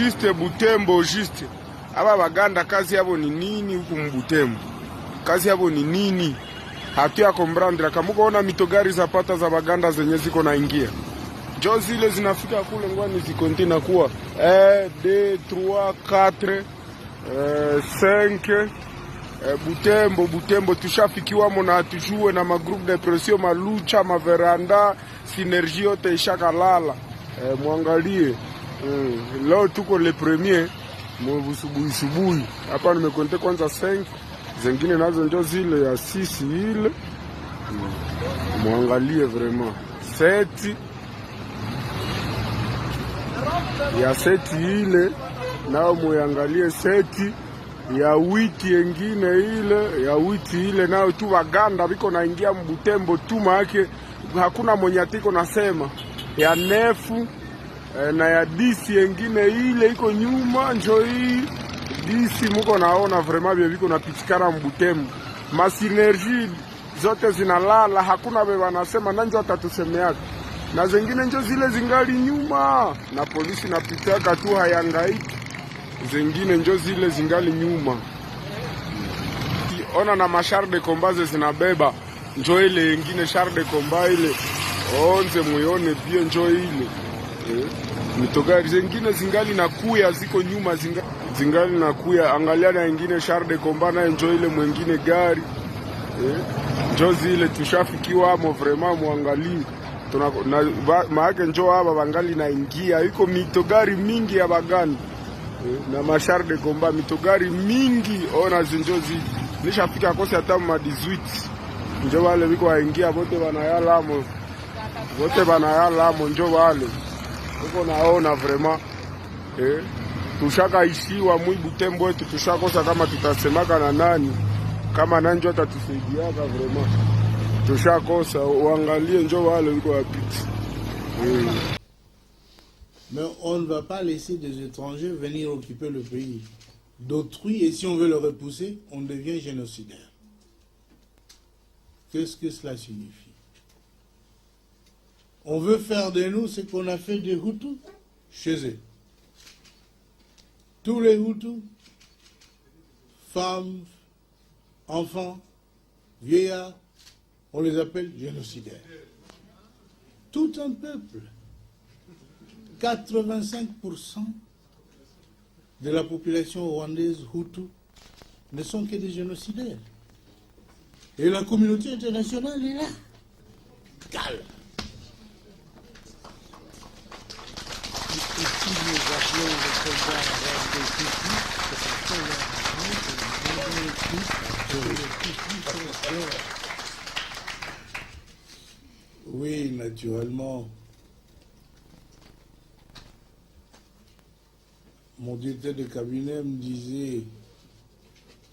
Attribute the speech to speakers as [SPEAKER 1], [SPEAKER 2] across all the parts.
[SPEAKER 1] juste Butembo juste. Aba Baganda kazi yabo ni nini huku Mbutembo? Kazi yabo ni nini? Hatu ya kombrandra kama ukaona mitogari za pata za Baganda zenye ziko naingia. Jo zile zinafika kule ngwani zikontina kuwa 1 2 3 4 5 Butembo tushafikiwamo na tujue na magroupe de pression malucha maveranda synergie yote ishakalala. Muangalie leo tuko le premier subuhi hapa nimekonte kwanza 5 zingine nazo ndio zile ya 6 ile. Muangalie vraiment 7 ya 7 ile nao muangalie 7 ya wiki engine ile ya wiki ile nao tu Baganda biko naingia Mbutembo tu maake hakuna mwenye atiko nasema ya nefu na ya disi engine ile iko nyuma njo hii disi muko naona vraiment biko napitikana Mbutembo ma synergie zote zinalala hakuna beba nasema nanjo atatusemeaka na zingine njo zile zingali nyuma na polisi napitaka tu hayangaiki zingine njo zile zingali nyuma. Ona na mashar de combat zinabeba njo ile yengine char de combat ile onze muione pia njo ile mitogari zingine zingali na kuya ziko nyuma zingali na kuya. Angalia na yengine char de combat na njo ile mwingine gari njo zile tushafikiwa amo vraiment muangalie maake njo hapa bangali naingia iko mitogari mingi ya Baganda na mashar de combat mitogari mingi. Ona zinjozi nishafika kosi hata ma 18 njo wale biko waingia bote banayalamo njo wale uko naona vraiment tushaka ishiwa mwi Butembo wetu tushakosa kama tutasemaka na nani kama nanjo atatusaidiaka vraiment tushakosa. Uangalie njo wale biko wapiti
[SPEAKER 2] Mais on ne va pas laisser des étrangers venir occuper le pays d'autrui et si on veut le repousser, on devient génocidaire. Qu'est-ce que cela signifie? On veut faire de nous ce qu'on a fait des Hutus chez eux. Tous les Hutus, femmes, enfants, vieillards, on les appelle génocidaires. Tout un peuple. 85% de la population rwandaise Hutu ne sont que des génocidaires. Et la communauté internationale est là. Calme. Et si nous appelons le combat des Tutsis, oui, naturellement. Mon directeur de cabinet me disait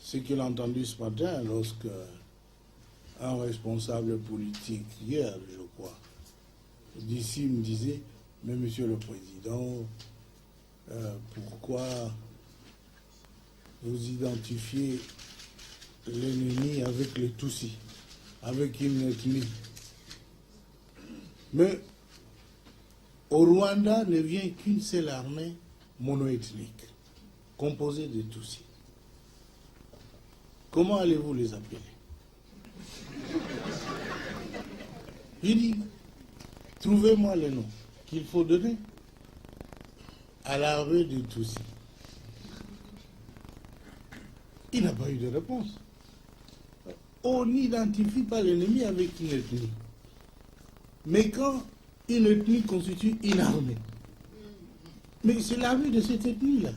[SPEAKER 2] ce qu'il a entendu ce matin lorsque un responsable politique, hier je crois, d'ici me disait, mais monsieur le président, pourquoi vous identifiez l'ennemi avec les Tutsis, avec une ethnie? Mais au Rwanda ne vient qu'une seule armée monoethnique, composée de Tutsis. Comment allez-vous les appeler? Il dit, trouvez-moi les noms qu'il faut donner à l'armée de Tutsis. Il n'a pas eu de réponse. On n'identifie pas l'ennemi avec une ethnie. Mais quand une ethnie constitue une armée, mais c'est l'armée de cette ethnie-là.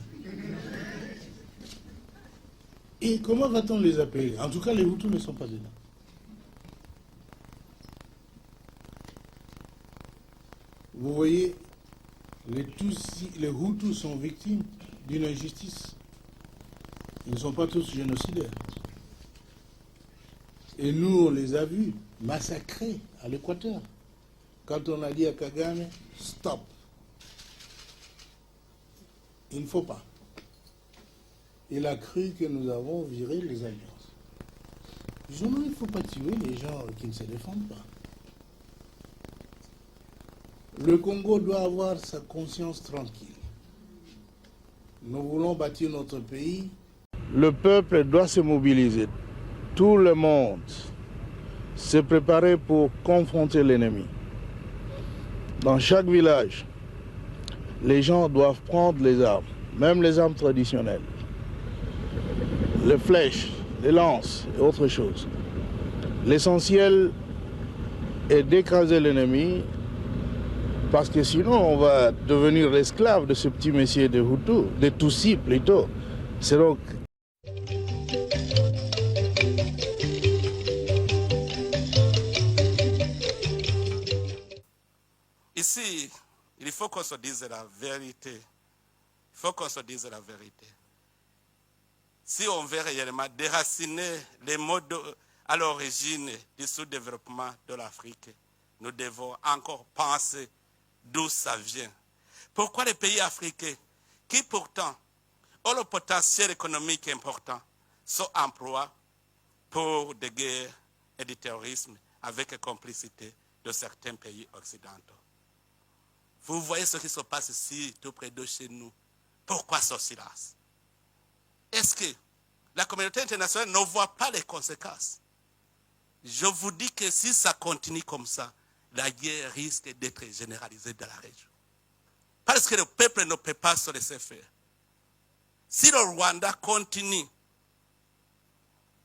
[SPEAKER 2] Et comment va-t-on les appeler? En tout cas, les Hutus ne sont pas dedans. Vous voyez, les Hutus sont victimes d'une injustice. Ils ne sont pas tous génocidaires. Et nous, on les a vus massacrés à l'Équateur. Quand on a dit à Kagame, stop. Il ne faut pas. Il a cru que nous avons viré les alliances. Je dis non, il ne faut pas tuer les gens qui ne se défendent pas. Le Congo doit avoir sa conscience tranquille. Nous voulons bâtir notre pays. Le peuple doit se mobiliser. Tout le monde se préparer pour confronter l'ennemi. Dans chaque village, les gens doivent prendre les armes, même les armes traditionnelles, les flèches, les lances et autres choses. L'essentiel est d'écraser l'ennemi, parce que sinon on va devenir l'esclave de ce petit messier de Hutu, de Tutsi plutôt. C'est donc...
[SPEAKER 3] Ici, il faut qu'on se dise la vérité. Il faut qu'on se dise la vérité. Si on veut réellement déraciner les modes à l'origine du sous-développement de l'Afrique, nous devons encore penser d'où ça vient. Pourquoi les pays africains, qui pourtant ont le potentiel économique important, sont emplois pour des guerres et du terrorisme avec complicité de certains pays occidentaux? Vous voyez ce qui se passe ici, tout près de chez nous. Pourquoi ce silence? Est-ce que la communauté internationale ne voit pas les conséquences? Je vous dis que si ça continue comme ça, la guerre risque d'être généralisée dans la région. Parce que le peuple ne peut pas se laisser faire. Si le Rwanda continue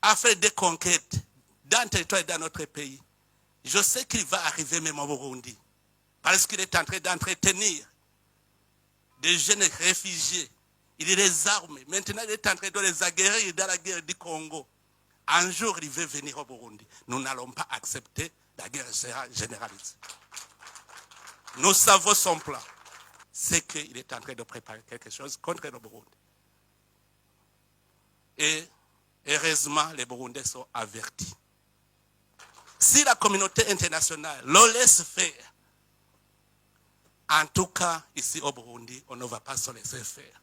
[SPEAKER 3] à faire des conquêtes dans le territoire et dans notre pays, je sais qu'il va arriver même au Burundi. Parce qu'il est en train d'entretenir des jeunes réfugiés. Il les arme. Maintenant, il est en train de les aguerrir dans la guerre du Congo. Un jour, il veut venir au Burundi. Nous n'allons pas accepter la guerre généralisée. Nous savons son plan. C'est qu'il est en train de préparer quelque chose contre le Burundi. Et heureusement, les Burundais sont avertis. Si la communauté internationale le laisse faire, en tout cas, ici au Burundi, on ne va pas se laisser faire.